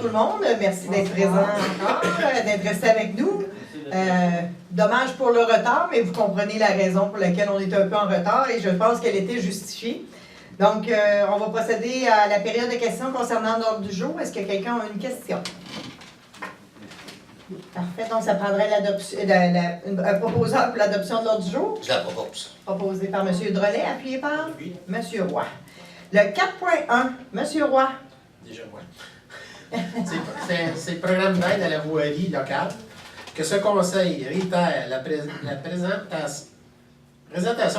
tout le monde. Merci d'être présent encore, d'être resté avec nous. Dommage pour le retard, mais vous comprenez la raison pour laquelle on est un peu en retard et je pense qu'elle était justifiée. Donc, on va procéder à la période de questions concernant l'ordre du jour. Est-ce que quelqu'un a une question? Parfait. Donc, ça prendrait un proposeur pour l'adoption de l'ordre du jour. Je la propose. Proposé par M. Drolet, appuyé par M. Roy. Le 4.1, M. Roy. Déjà moi. C'est le programme d'aide à la voirie locale que ce conseil réitère la présentation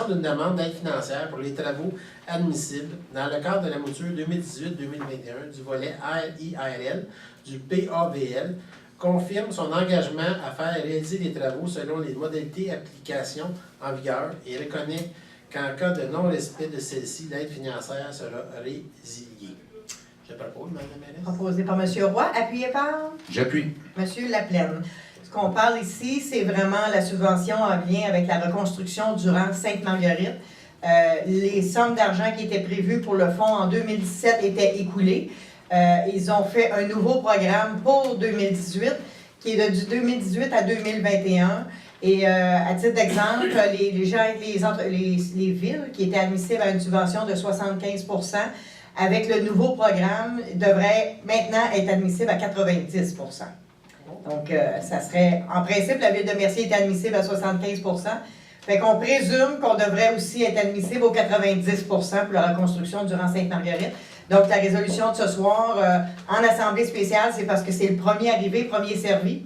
d'une demande d'aide financière pour les travaux admissibles dans le cadre de la mouture 2018-2021 du volet RIRL du PAVL, confirme son engagement à faire réaliser les travaux selon les modalités d'application en vigueur et reconnaît qu'en cas de non-respect de celle-ci, l'aide financière sera résiliée. Je propose, Mme la mairesse. Proposé par M. Roy, appuyé par J'appuie. M. Laplaine. Ce qu'on parle ici, c'est vraiment la subvention en lien avec la reconstruction du rang Sainte-Marguerite. Les sommes d'argent qui étaient prévues pour le fonds en 2017 étaient écoulées. Ils ont fait un nouveau programme pour 2018, qui est de 2018 à 2021. Et à titre d'exemple, les gens, les villes qui étaient admissibles à une subvention de 75 avec le nouveau programme, devraient maintenant être admissibles à 90 Donc, ça serait, en principe, la ville de Mercier est admissible à 75 Fait qu'on présume qu'on devrait aussi être admissible aux 90 pour la reconstruction du rang Sainte-Marguerite. Donc, la résolution de ce soir en assemblée spéciale, c'est parce que c'est le premier arrivé, premier servi.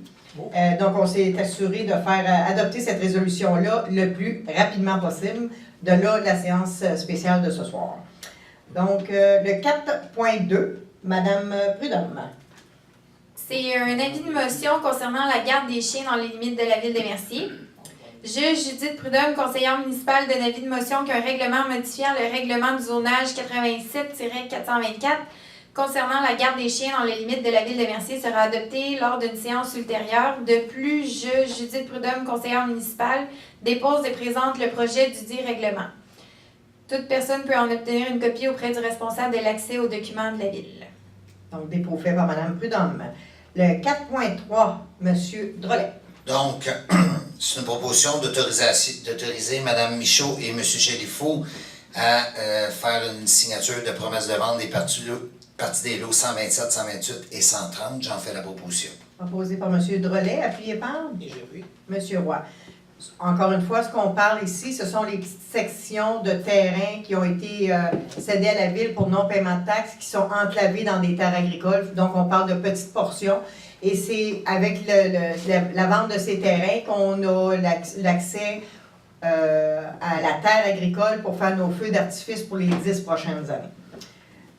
Donc, on s'est assuré de faire adopter cette résolution-là le plus rapidement possible. De là, la séance spéciale de ce soir. Donc, le 4.2, Mme Prudhomme. C'est un avis de motion concernant la garde des chiens dans les limites de la ville de Mercier. Je, Judith Prudhomme, conseillère municipale, donne avis de motion qu'un règlement modifiant le règlement du zonage 87-424 concernant la garde des chiens dans les limites de la ville de Mercier sera adopté lors d'une séance ultérieure. De plus, je, Judith Prudhomme, conseillère municipale, dépose et présente le projet du dit règlement. Toute personne peut en obtenir une copie auprès du responsable de l'accès aux documents de la ville. Donc, dépôt fait par Mme Prudhomme. Le 4.3, M. Drolet. Donc, c'est une proposition d'autoriser Mme Michaud et M. Chérifou à faire une signature de promesse de vente des parties des lots 127, 128 et 130. J'en fais la proposition. Proposé par M. Drolet, appuyé par Et j'appuie. M. Roy. Encore une fois, ce qu'on parle ici, ce sont les petites sections de terrain qui ont été cédées à la ville pour non-paiement de taxes, qui sont enclavées dans des terres agricoles. Donc, on parle de petites portions. Et c'est avec la vente de ces terrains qu'on a l'accès à la terre agricole pour faire nos feux d'artifice pour les 10 prochaines années.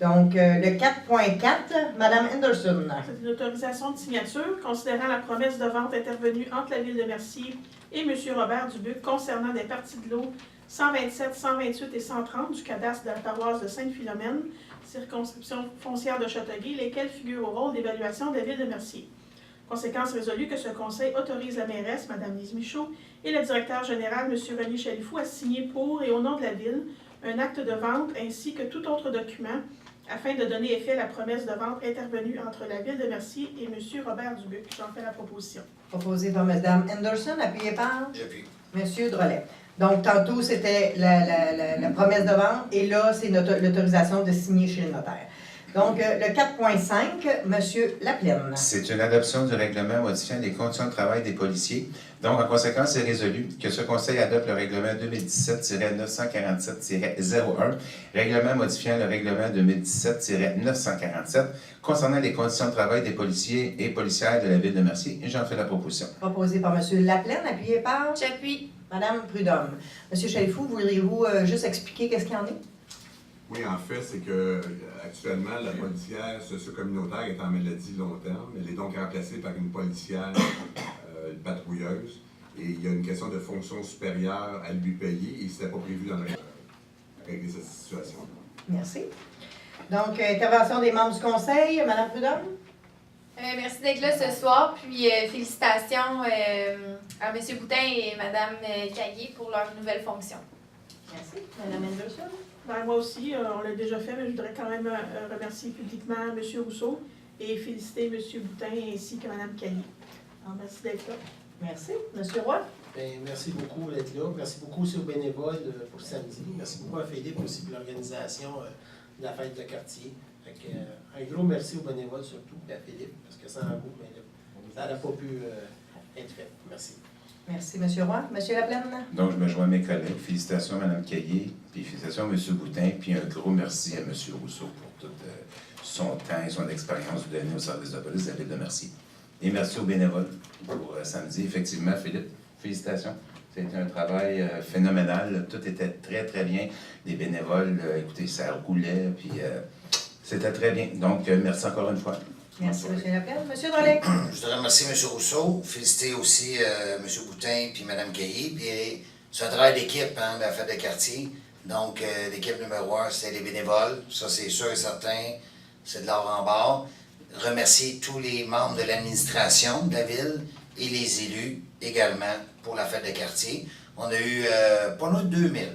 Donc, le 4.4, Mme Henderson. C'est une autorisation de signature considérant la promesse de vente intervenue entre la ville de Mercier et M. Robert Dubuc concernant des parties de l'eau 127, 128 et 130 du cadastre de la paroisse de Sainte-Philomène, circonscription foncière de Châteauguay, lesquelles figurent au rôle d'évaluation de la ville de Mercier. Conséquence résolue que ce conseil autorise la mairesse, Mme Lise Michaud, et le directeur général, M. René Chalifou, à signer pour et au nom de la ville un acte de vente ainsi que tout autre document afin de donner effet à la promesse de vente intervenue entre la ville de Mercier et M. Robert Dubuc. J'en fais la proposition. Proposé par Mme Henderson, appuyé par J'appuie. M. Drolet. Donc, tantôt, c'était la promesse de vente et là, c'est l'autorisation de signer chez le notaire. Donc, le 4.5, M. Laplaine. C'est une adoption du règlement modifiant les conditions de travail des policiers. Donc, en conséquence, c'est résolu que ce Conseil adopte le règlement 2017-947-01, règlement modifiant le règlement 2017-947 concernant les conditions de travail des policiers et policières de la ville de Mercier. Et j'en fais la proposition. Proposé par M. Laplaine, appuyé par J'appuie. Mme Prudhomme. M. Chalifou, voudriez-vous juste expliquer qu'est-ce qu'il y en est? Oui, en fait, c'est que actuellement, la policière socio-communautaire est en maladie long terme. Elle est donc remplacée par une policière patrouilleuse. Et il y a une question de fonction supérieure à lui payer et ce n'était pas prévu dans le régler cette situation. Merci. Donc, intervention des membres du Conseil. Mme Prudhomme? Merci d'être là ce soir, puis félicitations à M. Boutin et Mme Caillé pour leur nouvelle fonction. Merci. Mme Henderson? Ben, moi aussi, on l'a déjà fait, mais je voudrais quand même remercier publiquement M. Rousseau et féliciter M. Boutin ainsi que Mme Caillé. Alors, merci d'être là. Merci. Monsieur Roy? Bien, merci beaucoup d'être là. Merci beaucoup aussi aux bénévoles pour samedi. Merci beaucoup à Philippe aussi pour l'organisation de la fête de quartier. Fait que, un gros merci aux bénévoles surtout, et à Philippe, parce que sans vous, ben, ça n'aurait pas pu être fait. Merci. Merci, Monsieur Roy. Monsieur Laplaine? Donc, je me joins à mes collègues. Félicitations à Mme Caillé, puis félicitations à M. Boutin, puis un gros merci à M. Rousseau pour tout son temps et son expérience donné au service de police de la Ville de Mercier. Et merci aux bénévoles pour samedi. Effectivement, Philippe, félicitations. C'était un travail phénoménal. Tout était très, très bien. Les bénévoles, écoutez, ça roulait, puis c'était très bien. Donc, merci encore une fois. Merci, M. Laplaine. M. Drolet? Je voudrais remercier M. Rousseau, féliciter aussi M. Boutin puis Mme Caillé. Puis c'est un travail d'équipe, hein, la fête de quartier. Donc, l'équipe numéro 1, c'est les bénévoles. Ça, c'est sûr et certain. C'est de l'or en barre. Remercier tous les membres de l'administration de la ville et les élus également pour la fête de quartier. On a eu pas loin de 2000,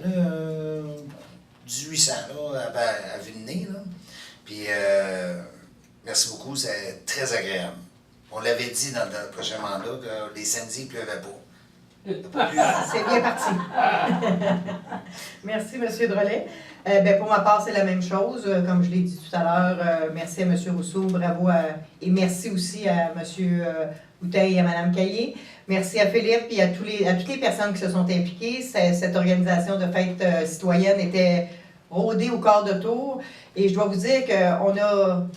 1800 là, à vue de nez. Là. Puis, merci beaucoup, c'est très agréable. On l'avait dit dans le prochain mandat que les samedis ne pleuvaient pas. C'est bien parti. Merci, M. Drolet. Pour ma part, c'est la même chose. Comme je l'ai dit tout à l'heure, merci à M. Rousseau, bravo et merci aussi à M. Boutin et à Mme Caillé. Merci à Philippe et à toutes les personnes qui se sont impliquées. Cette organisation de fête citoyenne était rodée au quart de tour. Et je dois vous dire qu'on a...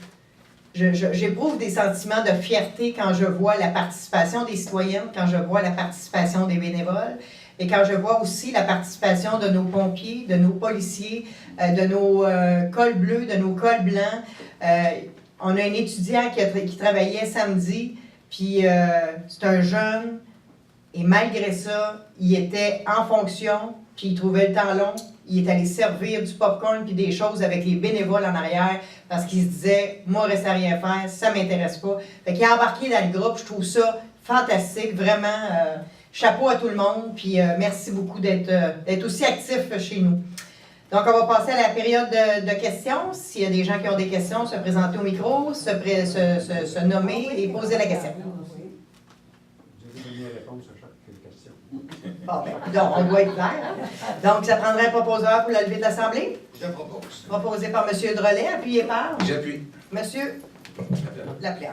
J'éprouve des sentiments de fierté quand je vois la participation des citoyennes, quand je vois la participation des bénévoles et quand je vois aussi la participation de nos pompiers, de nos policiers, de nos cols bleus, de nos cols blancs. On a un étudiant qui travaillait samedi, puis c'est un jeune, et malgré ça, il était en fonction, puis il trouvait le temps long. Il est allé servir du popcorn puis des choses avec les bénévoles en arrière parce qu'il se disait, moi, reste à rien faire, ça m'intéresse pas. Fait qu'il a embarqué dans le groupe, je trouve ça fantastique, vraiment, chapeau à tout le monde, puis merci beaucoup d'être aussi actif chez nous. Donc, on va passer à la période de questions. S'il y a des gens qui ont des questions, se présenter au micro, se nommer et poser la question. Bon, donc, on doit être clair. Hein? Donc, ça prendrait un proposeur pour la levée de l'Assemblée. Je propose. Proposé par M. Drolet, appuyé par J'appuie. M. Laplaine.